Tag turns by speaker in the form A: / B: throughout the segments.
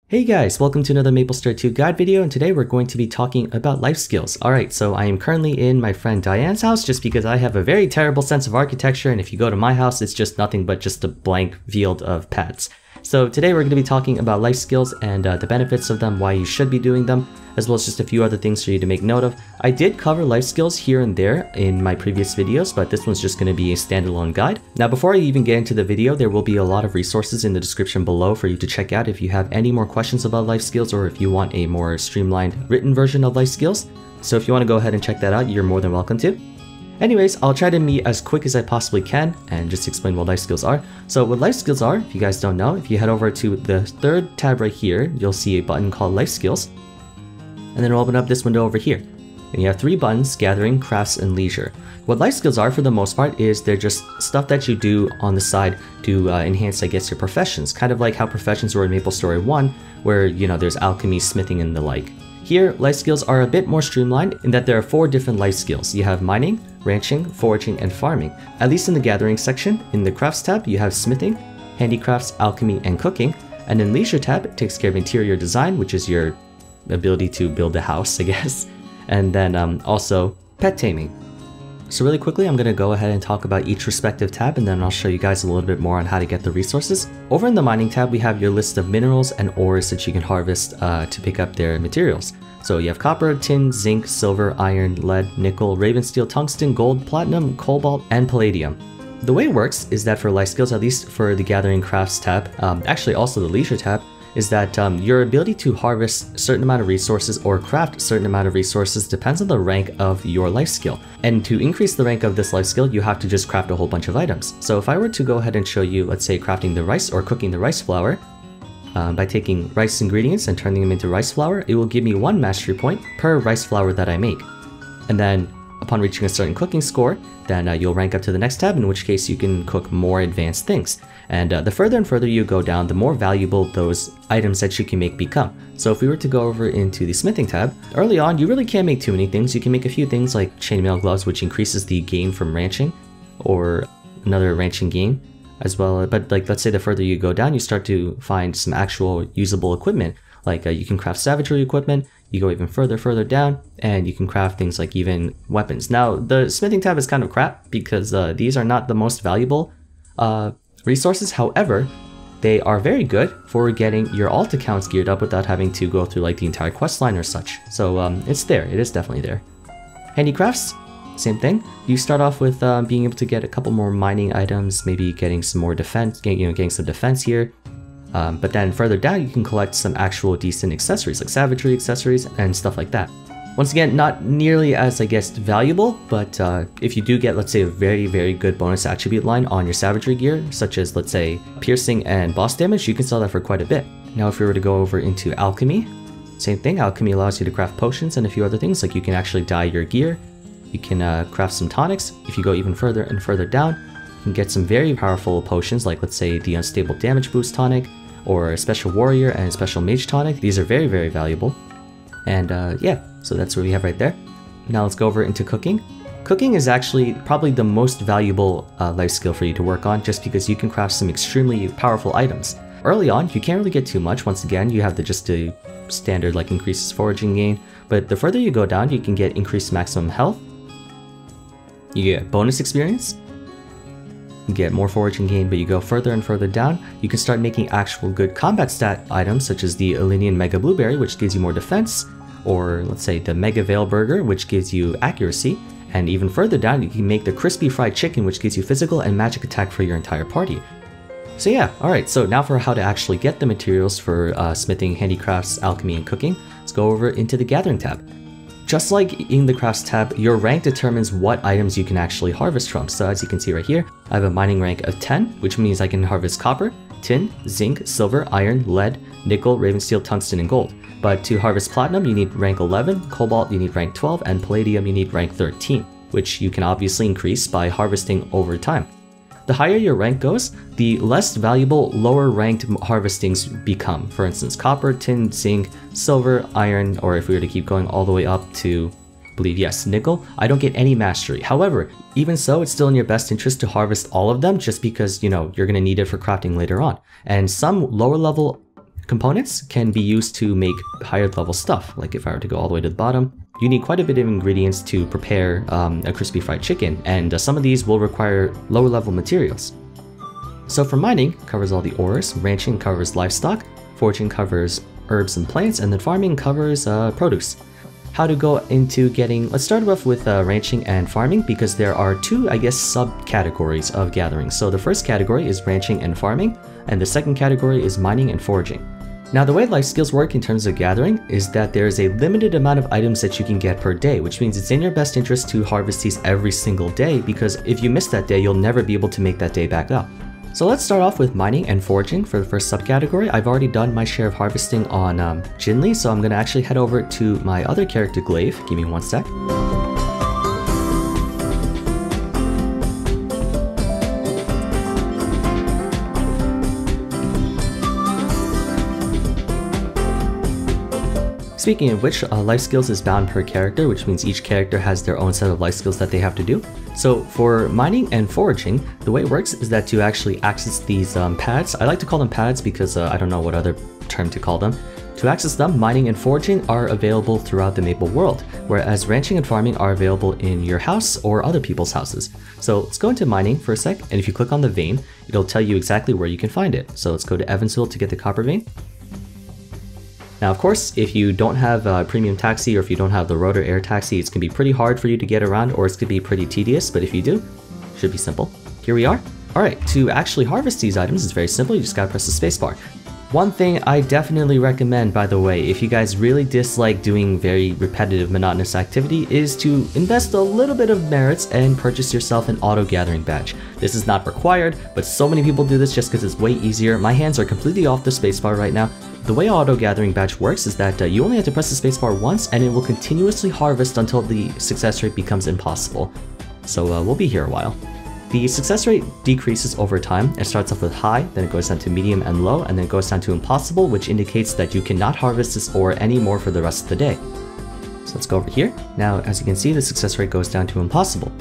A: Hey guys, welcome to another MapleStory 2 guide video, and today we're going to be talking about life skills. Alright, so I am currently in my friend Diane's house just because I have a very terrible sense of architecture, and if you go to my house, it's just nothing but just a blank field of paths. So today we're going to be talking about life skills and the benefits of them, why you should be doing them, as well as just a few other things for you to make note of. I did cover life skills here and there in my previous videos, but this one's just going to be a standalone guide. Now before I even get into the video, there will be a lot of resources in the description below for you to check out if you have any more questions about life skills or if you want a more streamlined written version of life skills. So if you want to go ahead and check that out, you're more than welcome to. Anyways, I'll try to be as quick as I possibly can and just explain what life skills are. So what life skills are, if you guys don't know, if you head over to the third tab right here, you'll see a button called life skills. And then it'll open up this window over here. And you have three buttons: gathering, crafts, and leisure. What life skills are for the most part is they're just stuff that you do on the side to enhance, I guess, your professions. Kind of like how professions were in MapleStory 1, where, you know, there's alchemy, smithing, and the like. Here, life skills are a bit more streamlined in that there are 4 different life skills. You have mining, ranching, foraging, and farming. At least in the gathering section. In the crafts tab, you have smithing, handicrafts, alchemy, and cooking. And in leisure tab, it takes care of interior design, which is your ability to build a house, I guess. And then also pet taming. So really quickly, I'm going to go ahead and talk about each respective tab, and then I'll show you guys a little bit more on how to get the resources. Over in the mining tab, we have your list of minerals and ores that you can harvest to pick up their materials. So you have copper, tin, zinc, silver, iron, lead, nickel, raven steel, tungsten, gold, platinum, cobalt, and palladium. The way it works is that for life skills, at least for the gathering crafts tab, actually also the leisure tab, is that your ability to harvest a certain amount of resources or craft a certain amount of resources depends on the rank of your life skill. And to increase the rank of this life skill, you have to just craft a whole bunch of items. So if I were to go ahead and show you, let's say, crafting the rice or cooking the rice flour, by taking rice ingredients and turning them into rice flour, it will give me 1 mastery point per rice flour that I make. And then upon reaching a certain cooking score, then you'll rank up to the next tab, in which case you can cook more advanced things. And the further and further you go down, the more valuable those items that you can make become. So if we were to go over into the smithing tab, early on you really can't make too many things. You can make a few things like chainmail gloves, which increases the gain from ranching, or another ranching gain as well. But like, let's say the further you go down, you start to find some actual usable equipment. Like you can craft savagery equipment. You go even further down, and you can craft things like even weapons. Now, the smithing tab is kind of crap because these are not the most valuable resources. However, they are very good for getting your alt accounts geared up without having to go through like the entire quest line or such. So it's there. It is definitely there. Handicrafts, same thing. You start off with being able to get a couple more mining items, maybe getting some more defense, getting some defense here. But then further down, you can collect some actual decent accessories, like savagery accessories and stuff like that. Once again, not nearly as, I guess, valuable, but if you do get, let's say, a very good bonus attribute line on your savagery gear, such as, let's say, piercing and boss damage, you can sell that for quite a bit. Now, if we were to go over into alchemy, same thing. Alchemy allows you to craft potions and a few other things, like you can actually dye your gear. You can craft some tonics. If you go even further and further down, you can get some very powerful potions, like, let's say, the unstable damage boost tonic, or a special warrior and special mage tonic. These are very valuable. And yeah, so that's what we have right there. Now let's go over into cooking. Cooking is actually probably the most valuable life skill for you to work on, just because you can craft some extremely powerful items. Early on, you can't really get too much. Once again, you have just the standard like increases foraging gain, but the further you go down, you can get increased maximum health. You get bonus experience. You get more foraging gain, but you go further and further down, you can start making actual good combat stat items, such as the Elenian Mega Blueberry, which gives you more defense, or let's say the Mega Veil Burger, which gives you accuracy, and even further down, you can make the Crispy Fried Chicken, which gives you physical and magic attack for your entire party. So yeah, alright, so now for how to actually get the materials for smithing, handicrafts, alchemy, and cooking, let's go over into the gathering tab. Just like in the crafts tab, your rank determines what items you can actually harvest from. So as you can see right here, I have a mining rank of 10, which means I can harvest copper, tin, zinc, silver, iron, lead, nickel, raven steel, tungsten, and gold. But to harvest platinum, you need rank 11, cobalt, you need rank 12, and palladium, you need rank 13, which you can obviously increase by harvesting over time. The higher your rank goes, the less valuable lower ranked harvestings become. For instance, copper, tin, zinc, silver, iron, or if we were to keep going all the way up to, I believe, yes, nickel, I don't get any mastery. However, even so, it's still in your best interest to harvest all of them, just because, you know, you're going to need it for crafting later on. And some lower level components can be used to make higher level stuff. Like if I were to go all the way to the bottom, you need quite a bit of ingredients to prepare a crispy fried chicken, and some of these will require lower level materials. So for mining, covers all the ores, ranching covers livestock, foraging covers herbs and plants, and then farming covers produce. How to go into getting, let's start off with ranching and farming, because there are two, I guess, subcategories of gathering. So the first category is ranching and farming, and the second category is mining and foraging. Now the way life skills work in terms of gathering is that there is a limited amount of items that you can get per day, which means it's in your best interest to harvest these every single day, because if you miss that day, you'll never be able to make that day back up. So let's start off with mining and foraging for the first subcategory. I've already done my share of harvesting on Jinli, so I'm going to actually head over to my other character, Glaive. Give me one sec. Speaking of which, life skills is bound per character, which means each character has their own set of life skills that they have to do. So for mining and foraging, the way it works is that to actually access these pads, I like to call them pads because I don't know what other term to call them. To access them, mining and foraging are available throughout the Maple world, whereas ranching and farming are available in your house or other people's houses. So let's go into mining for a sec, and if you click on the vein, it'll tell you exactly where you can find it. So let's go to Evansville to get the copper vein. Now, of course, if you don't have a premium taxi or if you don't have the rotor air taxi, it's going to be pretty hard for you to get around, or it's going to be pretty tedious, but if you do, it should be simple. Here we are. Alright, to actually harvest these items, it's very simple. You just gotta press the spacebar. One thing I definitely recommend, by the way, if you guys really dislike doing very repetitive, monotonous activity, is to invest a little bit of merits and purchase yourself an auto gathering badge. This is not required, but so many people do this just because it's way easier. My hands are completely off the spacebar right now. The way auto gathering badge works is that you only have to press the spacebar once, and it will continuously harvest until the success rate becomes impossible. So we'll be here a while. The success rate decreases over time. It starts off with high, then it goes down to medium and low, and then it goes down to impossible, which indicates that you cannot harvest this ore anymore for the rest of the day. So let's go over here. Now, as you can see, the success rate goes down to impossible.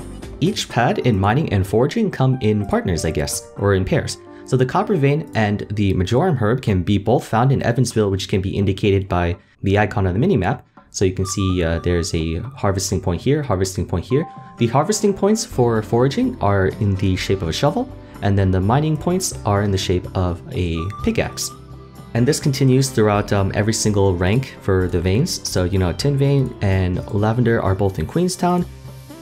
A: Each pad in mining and foraging come in partners, I guess, or in pairs. So the copper vein and the majorum herb can be both found in Evansville, which can be indicated by the icon on the minimap. So you can see there's a harvesting point here, harvesting point here. The harvesting points for foraging are in the shape of a shovel, and then the mining points are in the shape of a pickaxe. And this continues throughout every single rank for the veins. So, you know, tin vein and lavender are both in Queenstown,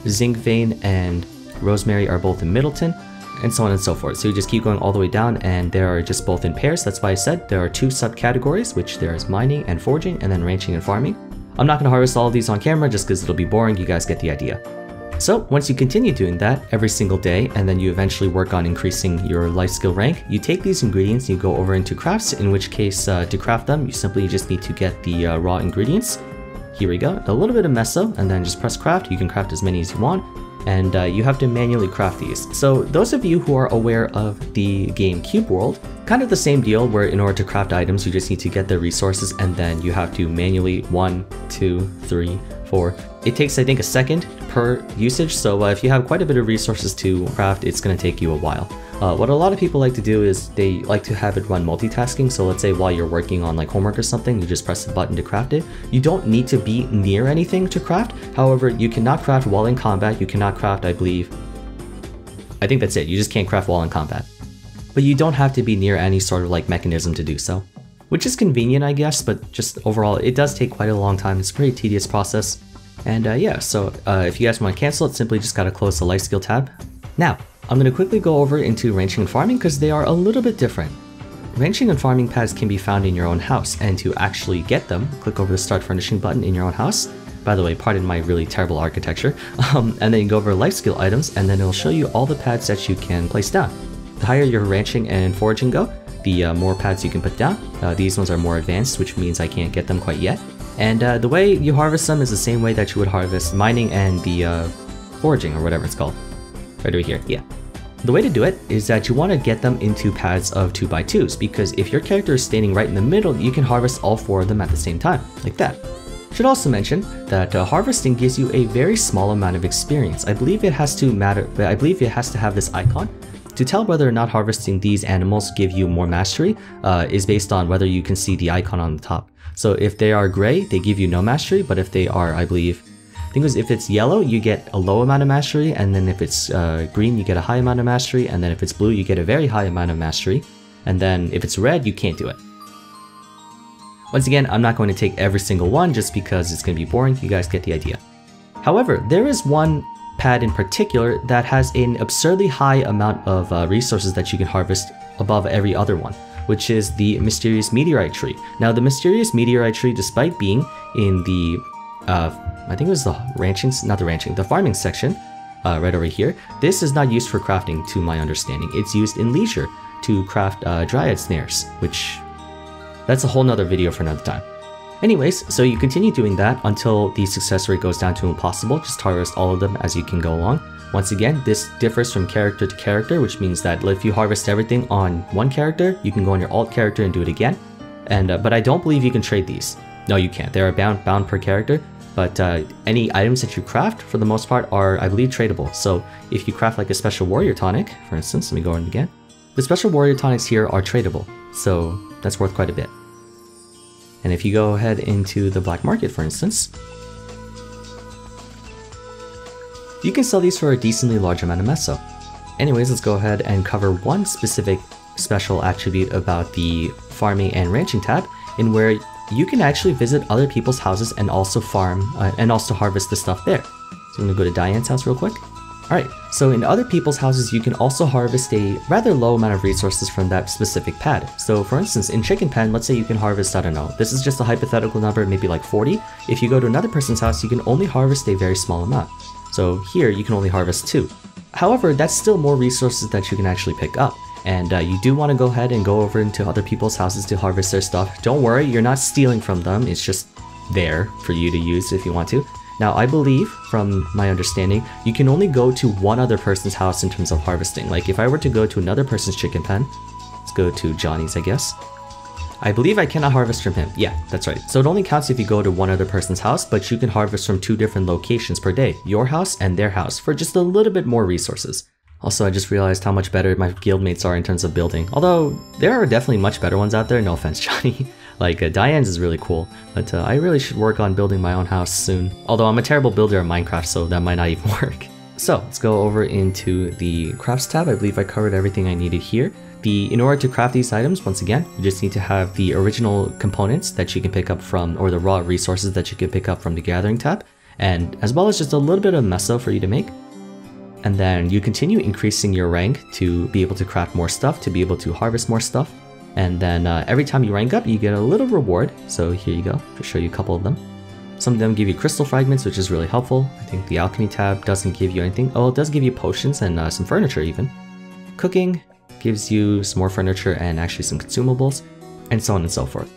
A: zinc vein and rosemary are both in Middleton, and so on and so forth. So you just keep going all the way down, and they are just both in pairs. That's why I said there are two subcategories, which there is mining and foraging, and then ranching and farming. I'm not going to harvest all of these on camera just because it'll be boring. You guys get the idea. So once you continue doing that every single day, and then you eventually work on increasing your life skill rank, you take these ingredients and you go over into crafts, in which case to craft them, you simply just need to get the raw ingredients. Here we go, a little bit of meso, and then just press craft. You can craft as many as you want, and you have to manually craft these. So those of you who are aware of the game Cube World, kind of the same deal, where in order to craft items, you just need to get the resources, and then you have to manually 1, 2, 3, 4. It takes, I think, a second per usage, so if you have quite a bit of resources to craft, it's going to take you a while. What a lot of people like to do is they like to have it run multitasking. So let's say while you're working on like homework or something, you just press the button to craft it. You don't need to be near anything to craft. However, you cannot craft while in combat. You cannot craft, I think that's it. You just can't craft while in combat. But you don't have to be near any sort of like mechanism to do so, which is convenient, I guess, but just overall, it does take quite a long time. It's a pretty tedious process. And yeah, so if you guys want to cancel it, simply just gotta close the life skill tab. Now, I'm going to quickly go over into ranching and farming because they are a little bit different. Ranching and farming pads can be found in your own house, and to actually get them, click over the start furnishing button in your own house. By the way, pardon my really terrible architecture. And then you go over life skill items, and then it'll show you all the pads that you can place down. The higher your ranching and foraging go, the more pads you can put down. These ones are more advanced, which means I can't get them quite yet. And the way you harvest them is the same way that you would harvest mining and the foraging, or whatever it's called. Right over here, yeah. The way to do it is that you want to get them into pads of 2x2s, because if your character is standing right in the middle, you can harvest all 4 of them at the same time, like that. Should also mention that harvesting gives you a very small amount of experience. I believe it has to have this icon, to tell whether or not harvesting these animals give you more mastery is based on whether you can see the icon on the top. So if they are gray, they give you no mastery, but if they are, I think it was if it's yellow, you get a low amount of mastery, and then if it's green, you get a high amount of mastery, and then if it's blue, you get a very high amount of mastery, and then if it's red, you can't do it. Once again, I'm not going to take every single one just because it's going to be boring. You guys get the idea. However, there is one pad in particular that has an absurdly high amount of resources that you can harvest above every other one, which is the Mysterious Meteorite Tree. Now, the Mysterious Meteorite Tree, despite being in the, I think it was the farming section, right over here, this is not used for crafting to my understanding. It's used in leisure to craft dryad snares, which that's a whole nother video for another time. Anyways, so you continue doing that until the success rate goes down to impossible. Just harvest all of them as you can go along. Once again, this differs from character to character, which means that if you harvest everything on one character, you can go on your alt character and do it again. And but I don't believe you can trade these. No, you can't. They are bound per character. But any items that you craft, for the most part, are, I believe, tradable. So if you craft like a special warrior tonic, for instance, let me go in again. The special warrior tonics here are tradable, so that's worth quite a bit. And if you go ahead into the black market, for instance, you can sell these for a decently large amount of meso. Anyways, let's go ahead and cover one specific special attribute about the farming and ranching tab, in where you can actually visit other people's houses and also farm and also harvest the stuff there. So I'm gonna go to Diane's house real quick. Alright, so in other people's houses, you can also harvest a rather low amount of resources from that specific pad. So for instance, in Chicken Pen, let's say you can harvest, I don't know, this is just a hypothetical number, maybe like 40. If you go to another person's house, you can only harvest a very small amount. So here, you can only harvest 2. However, that's still more resources that you can actually pick up. And you do want to go ahead and go over into other people's houses to harvest their stuff. Don't worry, you're not stealing from them, it's just there for you to use if you want to. Now, I believe, from my understanding, you can only go to one other person's house in terms of harvesting. Like, if I were to go to another person's chicken pen, let's go to Johnny's, I guess. I believe I cannot harvest from him. Yeah, that's right. So it only counts if you go to one other person's house, but you can harvest from 2 different locations per day, your house and their house, for just a little bit more resources. Also, I just realized how much better my guildmates are in terms of building. Although, there are definitely much better ones out there, no offense, Johnny. Like, Diane's is really cool, but I really should work on building my own house soon. Although I'm a terrible builder of Minecraft, so that might not even work. So, let's go over into the crafts tab. I believe I covered everything I needed here. In order to craft these items, once again, you just need to have the original components that you can pick up from, or the raw resources that you can pick up from the gathering tab, and as well as just a little bit of meso for you to make. And then you continue increasing your rank to be able to craft more stuff, to be able to harvest more stuff. And then every time you rank up, you get a little reward. So here you go, to show you a couple of them. Some of them give you crystal fragments, which is really helpful. I think the alchemy tab doesn't give you anything. Oh, it does give you potions and some furniture even. Cooking gives you some more furniture and actually some consumables, and so on and so forth.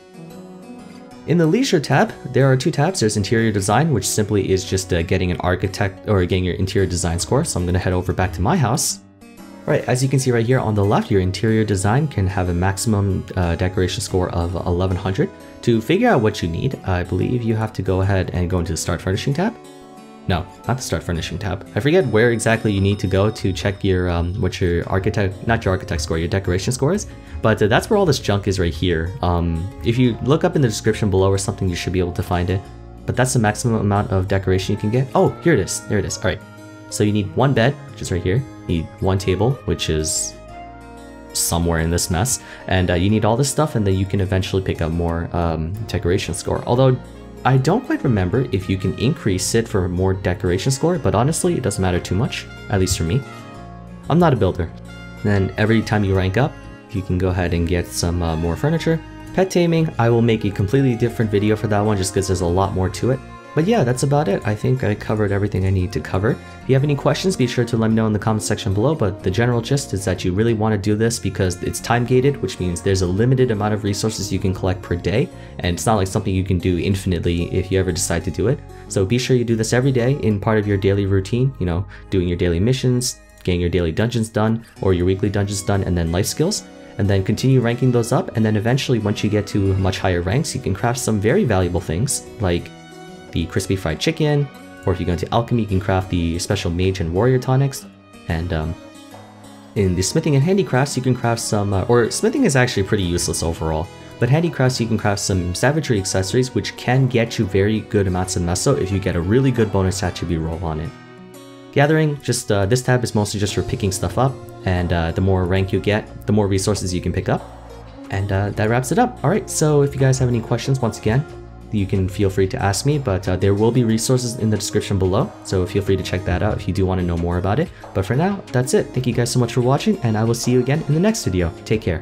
A: In the leisure tab, there are 2 tabs. There's interior design, which simply is just getting an architect or getting your interior design score. So I'm going to head over back to my house. Right, as you can see right here on the left, your interior design can have a maximum decoration score of 1100. To figure out what you need, I believe you have to go ahead and go into the Start Furnishing tab. No, not the Start Furnishing tab. I forget where exactly you need to go to check your what your architect, not your architect score, your decoration score is. But that's where all this junk is right here. If you look up in the description below or something, you should be able to find it. But that's the maximum amount of decoration you can get. Oh, here it is. There it is. All right. So you need 1 bed, which is right here. You need 1 table, which is somewhere in this mess. And you need all this stuff, and then you can eventually pick up more decoration score. Although, I don't quite remember if you can increase it for more decoration score, but honestly, it doesn't matter too much, at least for me. I'm not a builder. Then every time you rank up, you can go ahead and get some more furniture. Pet taming, I will make a completely different video for that one just because there's a lot more to it. But yeah, that's about it. I think I covered everything I need to cover. If you have any questions, be sure to let me know in the comment section below, but the general gist is that you really want to do this because it's time gated, which means there's a limited amount of resources you can collect per day, and it's not like something you can do infinitely if you ever decide to do it. So be sure you do this every day in part of your daily routine, you know, doing your daily missions, getting your daily dungeons done, or your weekly dungeons done, and then life skills. And then continue ranking those up, and then eventually once you get to much higher ranks, you can craft some very valuable things, like the crispy fried chicken, or if you go into alchemy, you can craft the special mage and warrior tonics. And In the smithing and handicrafts, you can craft some, or smithing is actually pretty useless overall, but handicrafts you can craft some savagery accessories which can get you very good amounts of meso if you get a really good bonus attribute roll on it. Gathering, just this tab is mostly just for picking stuff up, and the more rank you get, the more resources you can pick up. And that wraps it up. Alright, so if you guys have any questions, once again, you can feel free to ask me, but there will be resources in the description below, so feel free to check that out if you do want to know more about it. But for now, that's it. Thank you guys so much for watching, and I will see you again in the next video. Take care.